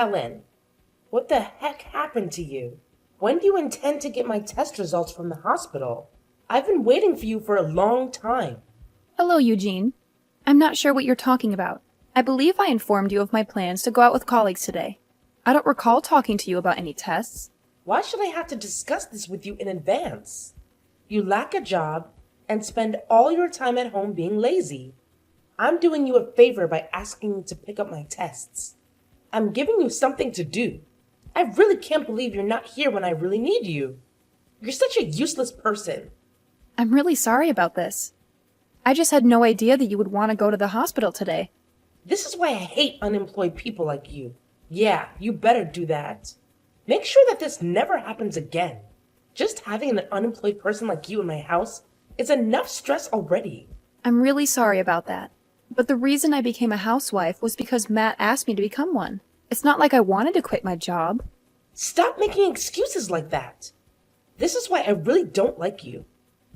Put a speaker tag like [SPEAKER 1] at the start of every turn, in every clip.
[SPEAKER 1] Helen, what the heck happened to you? When do you intend to get my test results from the hospital? I've been waiting for you for a long time.
[SPEAKER 2] Hello, Eugene. I'm not sure what you're talking about. I believe I informed you of my plans to go out with colleagues today. I don't recall talking to you about any tests.
[SPEAKER 1] Why should I have to discuss this with you in advance? You lack a job and spend all your time at home being lazy. I'm doing you a favor by asking you to pick up my tests. I'm giving you something to do. I really can't believe you're not here when I really need you. You're such a useless person.
[SPEAKER 2] I'm really sorry about this. I just had no idea that you would want to go to the hospital today.
[SPEAKER 1] This is why I hate unemployed people like you. Yeah, you better do that. Make sure that this never happens again. Just having an unemployed person like you in my house is enough stress already.
[SPEAKER 2] I'm really sorry about that. But the reason I became a housewife was because Matt asked me to become one. It's not like I wanted to quit my job.
[SPEAKER 1] Stop making excuses like that. This is why I really don't like you.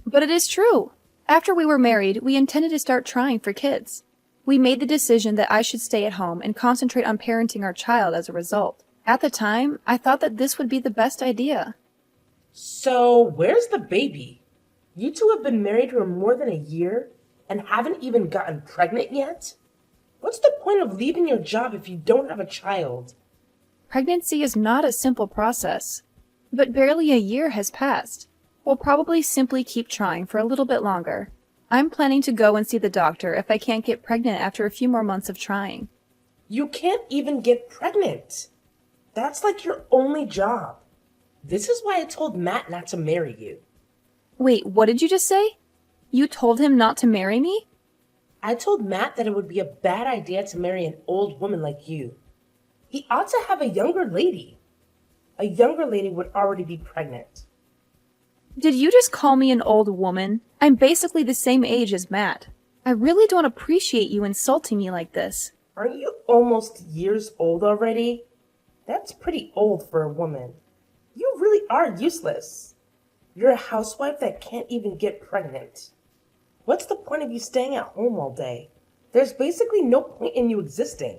[SPEAKER 2] But it is true. After we were married, we intended to start trying for kids. We made the decision that I should stay at home and concentrate on parenting our child as a result. At the time, I thought that this would be the best idea.
[SPEAKER 1] So, where's the baby? You two have been married for more than a year and haven't even gotten pregnant yet? What's the point of leaving your job if you don't have a child?
[SPEAKER 2] Pregnancy is not a simple process, but barely a year has passed. We'll probably simply keep trying for a little bit longer. I'm planning to go and see the doctor if I can't get pregnant after a few more months of trying.
[SPEAKER 1] You can't even get pregnant. That's like your only job. This is why I told Matt not to marry you.
[SPEAKER 2] Wait, what did you just say? You told him not to marry me?
[SPEAKER 1] I told Matt that it would be a bad idea to marry an old woman like you. He ought to have a younger lady. A younger lady would already be pregnant.
[SPEAKER 2] Did you just call me an old woman? I'm basically the same age as Matt. I really don't appreciate you insulting me like this.
[SPEAKER 1] Aren't you almost years old already? That's pretty old for a woman. You really are useless. You're a housewife that can't even get pregnant. What's the point of you staying at home all day? There's basically no point in you existing.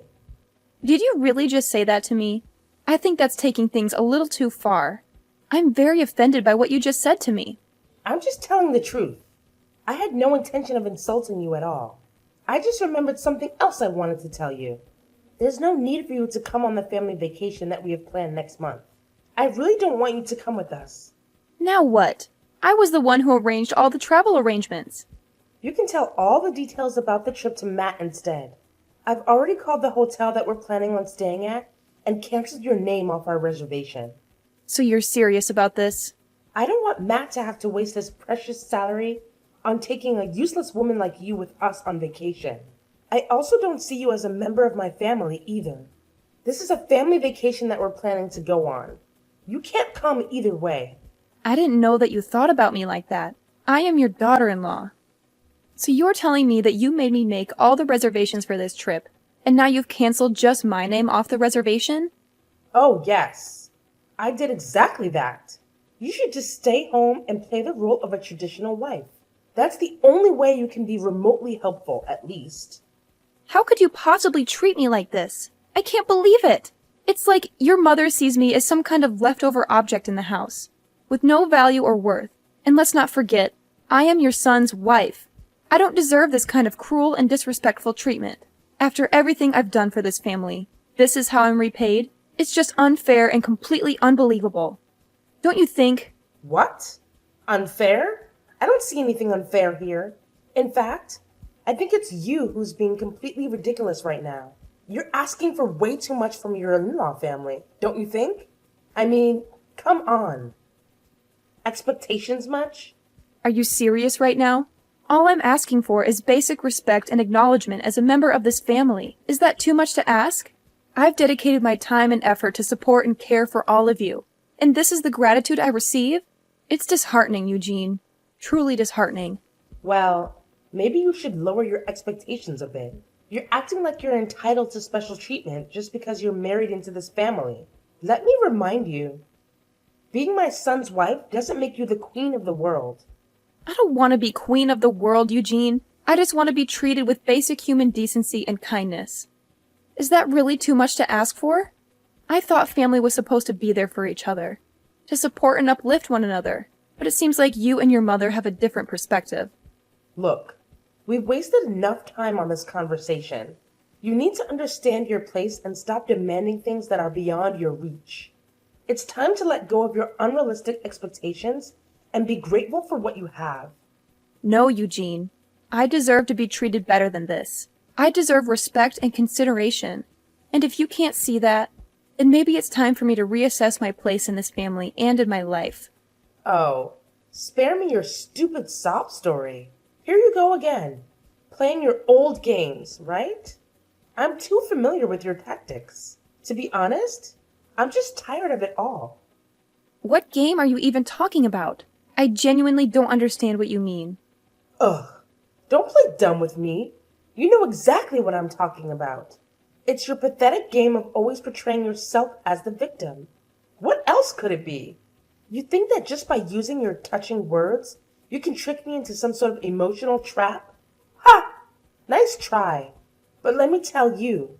[SPEAKER 2] Did you really just say that to me? I think that's taking things a little too far. I'm very offended by what you just said to me.
[SPEAKER 1] I'm just telling the truth. I had no intention of insulting you at all. I just remembered something else I wanted to tell you. There's no need for you to come on the family vacation that we have planned next month. I really don't want you to come with us.
[SPEAKER 2] Now what? I was the one who arranged all the travel arrangements.
[SPEAKER 1] You can tell all the details about the trip to Matt instead. I've already called the hotel that we're planning on staying at and canceled your name off our reservation.
[SPEAKER 2] So you're serious about this?
[SPEAKER 1] I don't want Matt to have to waste his precious salary on taking a useless woman like you with us on vacation. I also don't see you as a member of my family either. This is a family vacation that we're planning to go on. You can't come either way.
[SPEAKER 2] I didn't know that you thought about me like that. I am your daughter-in-law. So you're telling me that you made me make all the reservations for this trip, and now you've canceled just my name off the reservation?
[SPEAKER 1] Oh, yes. I did exactly that. You should just stay home and play the role of a traditional wife. That's the only way you can be remotely helpful, at least.
[SPEAKER 2] How could you possibly treat me like this? I can't believe it. It's like your mother sees me as some kind of leftover object in the house, with no value or worth. And let's not forget, I am your son's wife. I don't deserve this kind of cruel and disrespectful treatment. After everything I've done for this family, this is how I'm repaid? It's just unfair and completely unbelievable. Don't you think?
[SPEAKER 1] What? Unfair? I don't see anything unfair here. In fact, I think it's you who's being completely ridiculous right now. You're asking for way too much from your in-law family, don't you think? I mean, come on. Expectations much?
[SPEAKER 2] Are you serious right now? All I'm asking for is basic respect and acknowledgement as a member of this family. Is that too much to ask? I've dedicated my time and effort to support and care for all of you. And this is the gratitude I receive? It's disheartening, Eugene. Truly disheartening.
[SPEAKER 1] Well, maybe you should lower your expectations a bit. You're acting like you're entitled to special treatment just because you're married into this family. Let me remind you, being my son's wife doesn't make you the queen of the world.
[SPEAKER 2] I don't want to be queen of the world, Eugene. I just want to be treated with basic human decency and kindness. Is that really too much to ask for? I thought family was supposed to be there for each other, to support and uplift one another, but it seems like you and your mother have a different perspective.
[SPEAKER 1] Look, we've wasted enough time on this conversation. You need to understand your place and stop demanding things that are beyond your reach. It's time to let go of your unrealistic expectations and be grateful for what you have.
[SPEAKER 2] No, Eugene. I deserve to be treated better than this. I deserve respect and consideration. And if you can't see that, then maybe it's time for me to reassess my place in this family and in my life.
[SPEAKER 1] Oh, spare me your stupid sob story. Here you go again, playing your old games, right? I'm too familiar with your tactics. To be honest, I'm just tired of it all.
[SPEAKER 2] What game are you even talking about? I genuinely don't understand what you mean.
[SPEAKER 1] Ugh, don't play dumb with me. You know exactly what I'm talking about. It's your pathetic game of always portraying yourself as the victim. What else could it be? You think that just by using your touching words, you can trick me into some sort of emotional trap? Ha! Nice try. But let me tell you,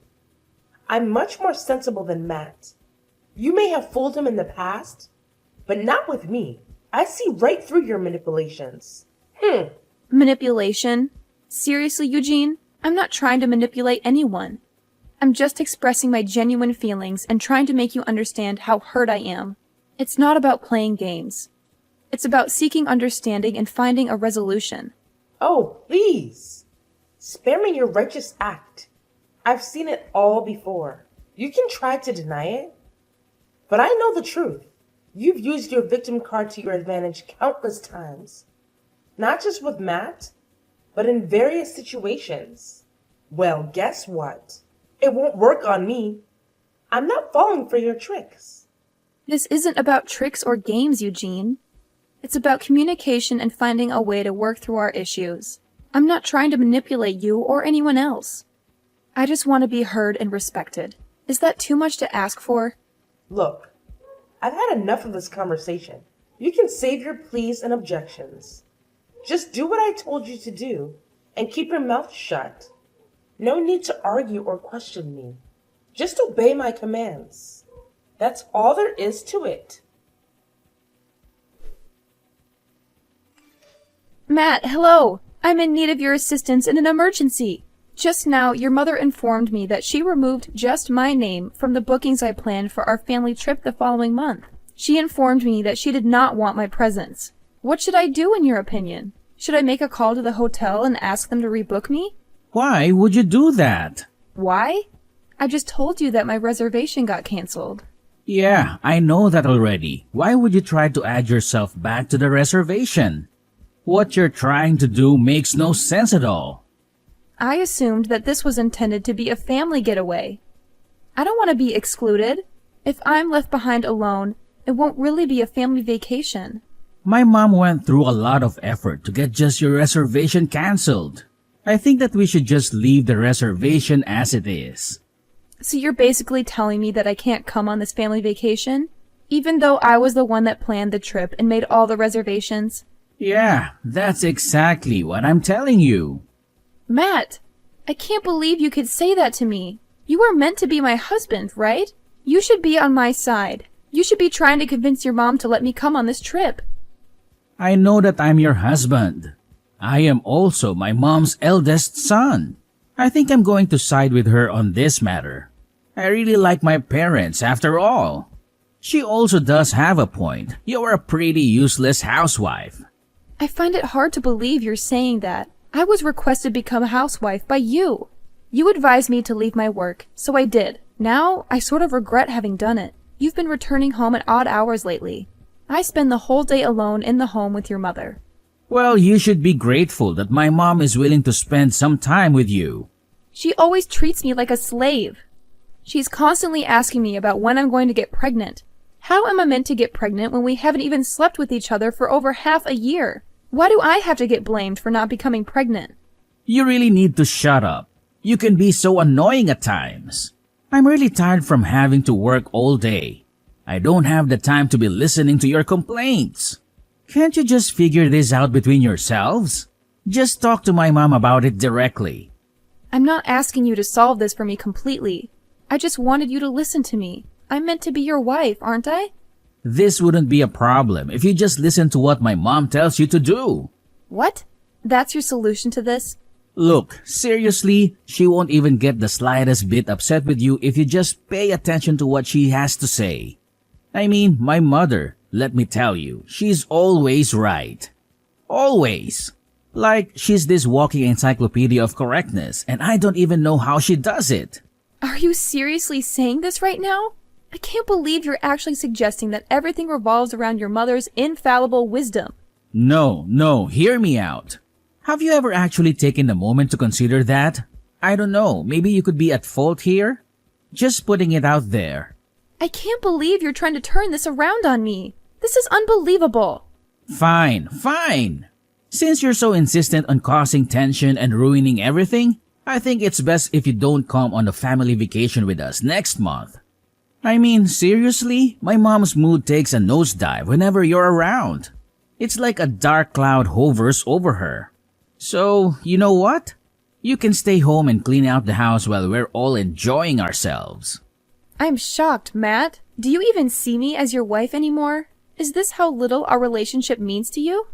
[SPEAKER 1] I'm much more sensible than Matt. You may have fooled him in the past, but not with me. I see right through your manipulations.
[SPEAKER 2] Manipulation? Seriously, Eugene? I'm not trying to manipulate anyone. I'm just expressing my genuine feelings and trying to make you understand how hurt I am. It's not about playing games. It's about seeking understanding and finding a resolution.
[SPEAKER 1] Oh, please. Spare me your righteous act. I've seen it all before. You can try to deny it, but I know the truth. You've used your victim card to your advantage countless times. Not just with Matt, but in various situations. Well, guess what? It won't work on me. I'm not falling for your tricks.
[SPEAKER 2] This isn't about tricks or games, Eugene. It's about communication and finding a way to work through our issues. I'm not trying to manipulate you or anyone else. I just want to be heard and respected. Is that too much to ask for?
[SPEAKER 1] Look, I've had enough of this conversation. You can save your pleas and objections. Just do what I told you to do and keep your mouth shut. No need to argue or question me. Just obey my commands. That's all there is to it.
[SPEAKER 2] Matt, hello! I'm in need of your assistance in an emergency. Just now, your mother informed me that she removed just my name from the bookings I planned for our family trip the following month. She informed me that she did not want my presence. What should I do in your opinion? Should I make a call to the hotel and ask them to rebook me?
[SPEAKER 3] Why would you do that?
[SPEAKER 2] Why? I just told you that my reservation got canceled.
[SPEAKER 3] Yeah, I know that already. Why would you try to add yourself back to the reservation? What you're trying to do makes no sense at all.
[SPEAKER 2] I assumed that this was intended to be a family getaway. I don't want to be excluded. If I'm left behind alone, it won't really be a family vacation.
[SPEAKER 3] My mom went through a lot of effort to get just your reservation canceled. I think that we should just leave the reservation as it is.
[SPEAKER 2] So you're basically telling me that I can't come on this family vacation? Even though I was the one that planned the trip and made all the reservations?
[SPEAKER 3] Yeah, that's exactly what I'm telling you.
[SPEAKER 2] Matt, I can't believe you could say that to me. You were meant to be my husband, right? You should be on my side. You should be trying to convince your mom to let me come on this trip.
[SPEAKER 3] I know that I'm your husband. I am also my mom's eldest son. I think I'm going to side with her on this matter. I really like my parents after all. She also does have a point. You're a pretty useless housewife.
[SPEAKER 2] I find it hard to believe you're saying that. I was requested to become a housewife by you. You advised me to leave my work, so I did. Now, I sort of regret having done it. You've been returning home at odd hours lately. I spend the whole day alone in the home with your mother.
[SPEAKER 3] Well, you should be grateful that my mom is willing to spend some time with you.
[SPEAKER 2] She always treats me like a slave. She's constantly asking me about when I'm going to get pregnant. How am I meant to get pregnant when we haven't even slept with each other for over half a year? Why do I have to get blamed for not becoming pregnant?
[SPEAKER 3] You really need to shut up. You can be so annoying at times. I'm really tired from having to work all day. I don't have the time to be listening to your complaints. Can't you just figure this out between yourselves? Just talk to my mom about it directly.
[SPEAKER 2] I'm not asking you to solve this for me completely. I just wanted you to listen to me. I'm meant to be your wife, aren't I?
[SPEAKER 3] This wouldn't be a problem if you just listen to what my mom tells you to do.
[SPEAKER 2] What? That's your solution to this?
[SPEAKER 3] Look, seriously, she won't even get the slightest bit upset with you if you just pay attention to what she has to say. I mean, my mother, let me tell you, she's always right. Always. Like, she's this walking encyclopedia of correctness, and I don't even know how she does it.
[SPEAKER 2] Are you seriously saying this right now? I can't believe you're actually suggesting that everything revolves around your mother's infallible wisdom.
[SPEAKER 3] No, hear me out. Have you ever actually taken a moment to consider that? I don't know, maybe you could be at fault here? Just putting it out there.
[SPEAKER 2] I can't believe you're trying to turn this around on me. This is unbelievable.
[SPEAKER 3] Fine. Since you're so insistent on causing tension and ruining everything, I think it's best if you don't come on a family vacation with us next month. I mean, seriously, my mom's mood takes a nosedive whenever you're around. It's like a dark cloud hovers over her. So, you know what? You can stay home and clean out the house while we're all enjoying ourselves.
[SPEAKER 2] I'm shocked, Matt. Do you even see me as your wife anymore? Is this how little our relationship means to you?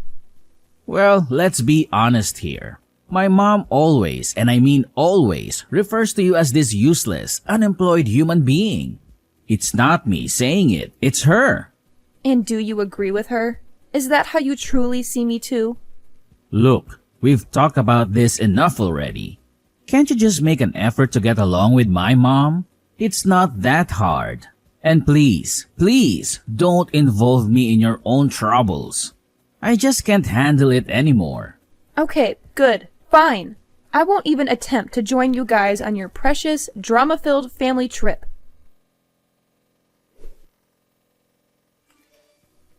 [SPEAKER 3] Well, let's be honest here. My mom always, and I mean always, refers to you as this useless, unemployed human being. It's not me saying it, it's her.
[SPEAKER 2] And do you agree with her? Is that how you truly see me too?
[SPEAKER 3] Look, we've talked about this enough already. Can't you just make an effort to get along with my mom? It's not that hard. And please, don't involve me in your own troubles. I just can't handle it anymore.
[SPEAKER 2] Okay, good, fine. I won't even attempt to join you guys on your precious, drama-filled family trip.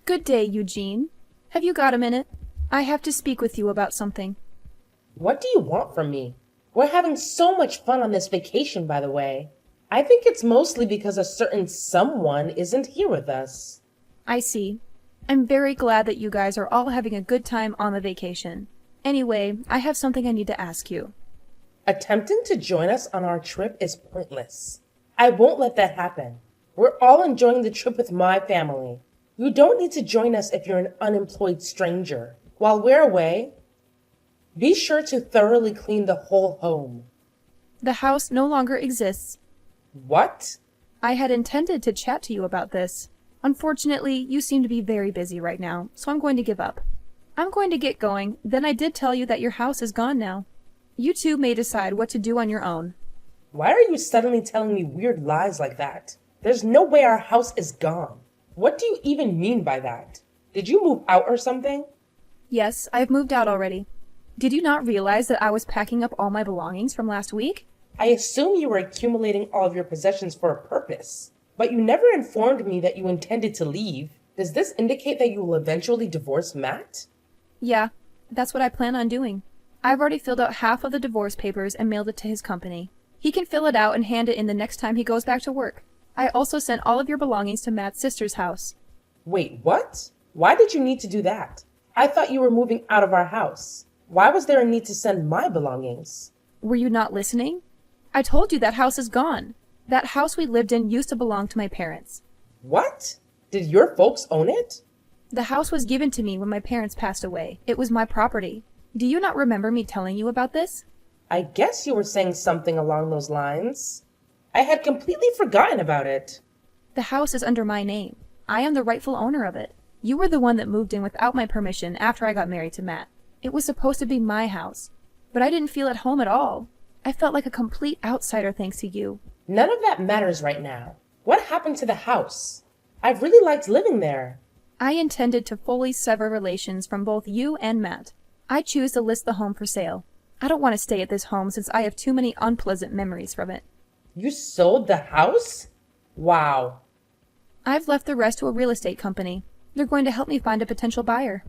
[SPEAKER 2] Good day, Eugene. Have you got a minute? I have to speak with you about something.
[SPEAKER 1] What do you want from me? We're having so much fun on this vacation, by the way. I think it's mostly because a certain someone isn't here with us.
[SPEAKER 2] I see. I'm very glad that you guys are all having a good time on the vacation. Anyway, I have something I need to ask you.
[SPEAKER 1] Attempting to join us on our trip is pointless. I won't let that happen. We're all enjoying the trip with my family. You don't need to join us if you're an unemployed stranger. While we're away, be sure to thoroughly clean the whole home.
[SPEAKER 2] The house no longer exists.
[SPEAKER 1] What?
[SPEAKER 2] I had intended to chat to you about this. Unfortunately, you seem to be very busy right now, so I'm going to give up. I'm going to get going, then I did tell you that your house is gone now. You two may decide what to do on your own.
[SPEAKER 1] Why are you suddenly telling me weird lies like that? There's no way our house is gone. What do you even mean by that? Did you move out or something?
[SPEAKER 2] Yes, I've moved out already. Did you not realize that I was packing up all my belongings from last week?
[SPEAKER 1] I assume you were accumulating all of your possessions for a purpose, but you never informed me that you intended to leave. Does this indicate that you will eventually divorce Matt?
[SPEAKER 2] Yeah, that's what I plan on doing. I've already filled out half of the divorce papers and mailed it to his company. He can fill it out and hand it in the next time he goes back to work. I also sent all of your belongings to Matt's sister's house.
[SPEAKER 1] Wait, what? Why did you need to do that? I thought you were moving out of our house. Why was there a need to send my belongings?
[SPEAKER 2] Were you not listening? I told you that house is gone. That house we lived in used to belong to my parents.
[SPEAKER 1] What? Did your folks own it?
[SPEAKER 2] The house was given to me when my parents passed away. It was my property. Do you not remember me telling you about this?
[SPEAKER 1] I guess you were saying something along those lines. I had completely forgotten about it.
[SPEAKER 2] The house is under my name. I am the rightful owner of it. You were the one that moved in without my permission after I got married to Matt. It was supposed to be my house, but I didn't feel at home at all. I felt like a complete outsider thanks to you.
[SPEAKER 1] None of that matters right now. What happened to the house? I've really liked living there.
[SPEAKER 2] I intended to fully sever relations from both you and Matt. I choose to list the home for sale. I don't want to stay at this home since I have too many unpleasant memories from it.
[SPEAKER 1] You sold the house? Wow.
[SPEAKER 2] I've left the rest to a real estate company. They're going to help me find a potential buyer.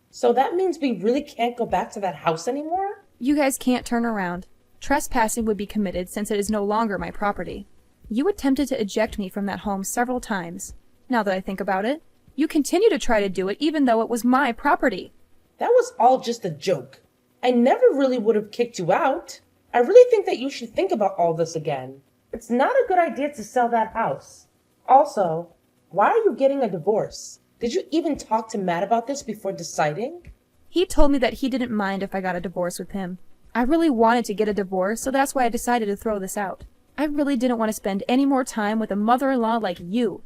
[SPEAKER 1] So that means we really can't go back to that house anymore?
[SPEAKER 2] You guys can't turn around. Trespassing would be committed since it is no longer my property. You attempted to eject me from that home several times. Now that I think about it, you continue to try to do it even though it was my property.
[SPEAKER 1] That was all just a joke. I never really would have kicked you out. I really think that you should think about all this again. It's not a good idea to sell that house. Also, why are you getting a divorce? Did you even talk to Matt about this before deciding?
[SPEAKER 2] He told me that he didn't mind if I got a divorce with him. I really wanted to get a divorce, so that's why I decided to throw this out. I really didn't want to spend any more time with a mother-in-law like you.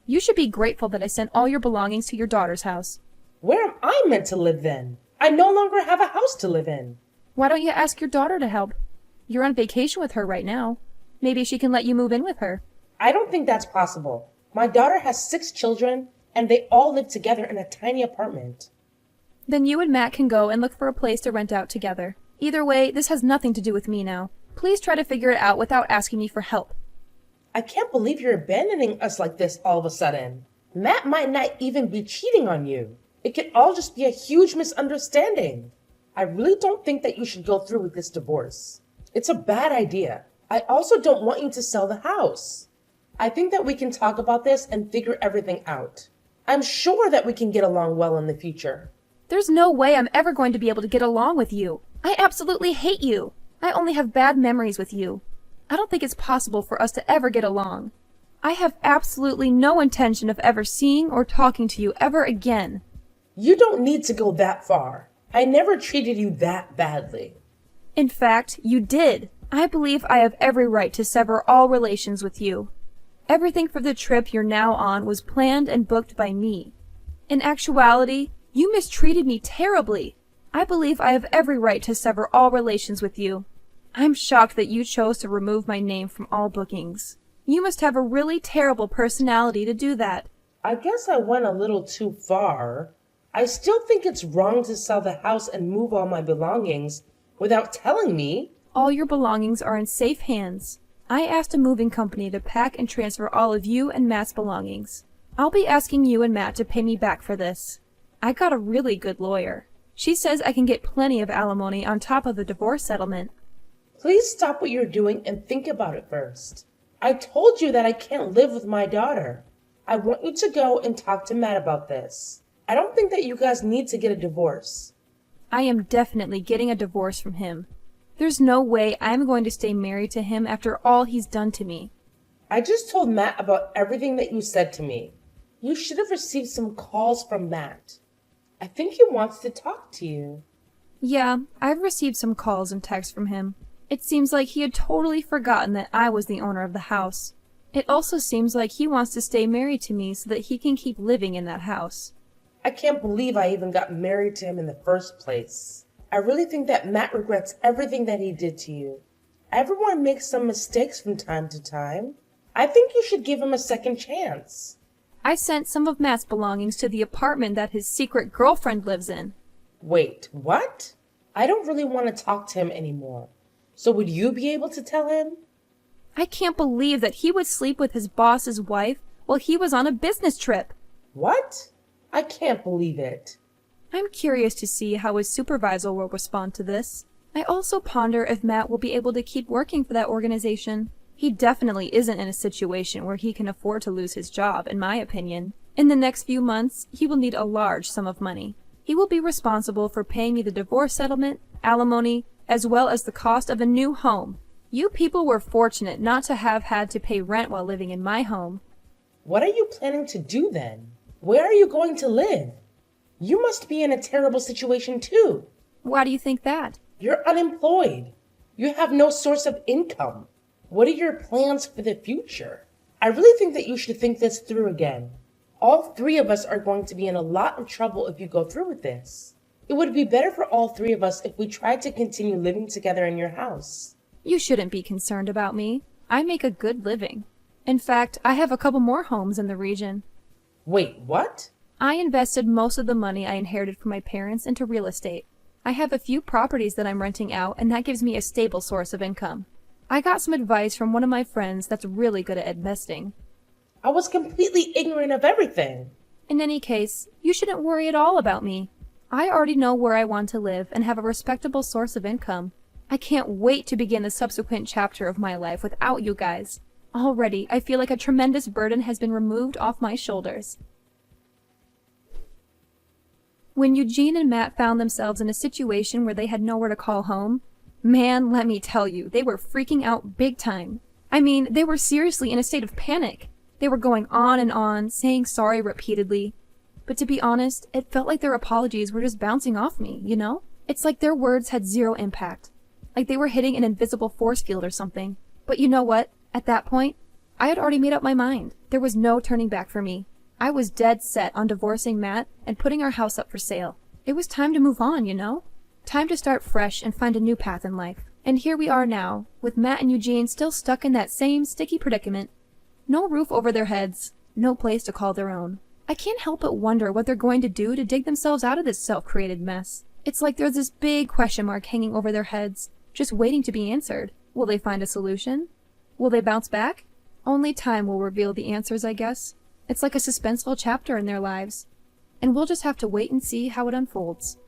[SPEAKER 2] You should be grateful that I sent all your belongings to your daughter's house.
[SPEAKER 1] Where am I meant to live then? I no longer have a house to live in.
[SPEAKER 2] Why don't you ask your daughter to help? You're on vacation with her right now. Maybe she can let you move in with her.
[SPEAKER 1] I don't think that's possible. My daughter has 6 children, and they all live together in a tiny apartment.
[SPEAKER 2] Then you and Matt can go and look for a place to rent out together. Either way, this has nothing to do with me now. Please try to figure it out without asking me for help.
[SPEAKER 1] I can't believe you're abandoning us like this all of a sudden. Matt might not even be cheating on you. It could all just be a huge misunderstanding. I really don't think that you should go through with this divorce. It's a bad idea. I also don't want you to sell the house. I think that we can talk about this and figure everything out. I'm sure that we can get along well in the future.
[SPEAKER 2] There's no way I'm ever going to be able to get along with you. I absolutely hate you. I only have bad memories with you. I don't think it's possible for us to ever get along. I have absolutely no intention of ever seeing or talking to you ever again.
[SPEAKER 1] You don't need to go that far. I never treated you that badly.
[SPEAKER 2] In fact, you did. I believe I have every right to sever all relations with you. Everything for the trip you're now on was planned and booked by me. In actuality, you mistreated me terribly. I believe I have every right to sever all relations with you. I'm shocked that you chose to remove my name from all bookings. You must have a really terrible personality to do that.
[SPEAKER 1] I guess I went a little too far. I still think it's wrong to sell the house and move all my belongings without telling me.
[SPEAKER 2] All your belongings are in safe hands. I asked a moving company to pack and transfer all of you and Matt's belongings. I'll be asking you and Matt to pay me back for this. I got a really good lawyer. She says I can get plenty of alimony on top of the divorce settlement.
[SPEAKER 1] Please stop what you're doing and think about it first. I told you that I can't live with my daughter. I want you to go and talk to Matt about this. I don't think that you guys need to get a divorce.
[SPEAKER 2] I am definitely getting a divorce from him. There's no way I'm going to stay married to him after all he's done to me.
[SPEAKER 1] I just told Matt about everything that you said to me. You should have received some calls from Matt. I think he wants to talk to you.
[SPEAKER 2] Yeah, I've received some calls and texts from him. It seems like he had totally forgotten that I was the owner of the house. It also seems like he wants to stay married to me so that he can keep living in that house.
[SPEAKER 1] I can't believe I even got married to him in the first place. I really think that Matt regrets everything that he did to you. Everyone makes some mistakes from time to time. I think you should give him a second chance.
[SPEAKER 2] I sent some of Matt's belongings to the apartment that his secret girlfriend lives in.
[SPEAKER 1] Wait, what? I don't really want to talk to him anymore. So would you be able to tell him?
[SPEAKER 2] I can't believe that he would sleep with his boss's wife while he was on a business trip.
[SPEAKER 1] What? I can't believe it.
[SPEAKER 2] I'm curious to see how his supervisor will respond to this. I also ponder if Matt will be able to keep working for that organization. He definitely isn't in a situation where he can afford to lose his job, in my opinion. In the next few months, he will need a large sum of money. He will be responsible for paying me the divorce settlement, alimony, as well as the cost of a new home. You people were fortunate not to have had to pay rent while living in my home.
[SPEAKER 1] What are you planning to do then? Where are you going to live? You must be in a terrible situation too.
[SPEAKER 2] Why do you think that?
[SPEAKER 1] You're unemployed. You have no source of income. What are your plans for the future? I really think that you should think this through again. All 3 of us are going to be in a lot of trouble if you go through with this. It would be better for all 3 of us if we tried to continue living together in your house.
[SPEAKER 2] You shouldn't be concerned about me. I make a good living. In fact, I have a couple more homes in the region.
[SPEAKER 1] Wait, what?
[SPEAKER 2] I invested most of the money I inherited from my parents into real estate. I have a few properties that I'm renting out, and that gives me a stable source of income. I got some advice from one of my friends that's really good at investing.
[SPEAKER 1] I was completely ignorant of everything.
[SPEAKER 2] In any case, you shouldn't worry at all about me. I already know where I want to live and have a respectable source of income. I can't wait to begin the subsequent chapter of my life without you guys. Already, I feel like a tremendous burden has been removed off my shoulders. When Eugene and Matt found themselves in a situation where they had nowhere to call home, man, let me tell you, they were freaking out big time. I mean, they were seriously in a state of panic. They were going on and on, saying sorry repeatedly. But to be honest, it felt like their apologies were just bouncing off me, you know? It's like their words had zero impact. Like they were hitting an invisible force field or something. But you know what? At that point, I had already made up my mind. There was no turning back for me. I was dead set on divorcing Matt and putting our house up for sale. It was time to move on, you know? Time to start fresh and find a new path in life. And here we are now, with Matt and Eugene still stuck in that same sticky predicament. No roof over their heads, no place to call their own. I can't help but wonder what they're going to do to dig themselves out of this self-created mess. It's like there's this big question mark hanging over their heads, just waiting to be answered. Will they find a solution? Will they bounce back? Only time will reveal the answers, I guess. It's like a suspenseful chapter in their lives. And we'll just have to wait and see how it unfolds.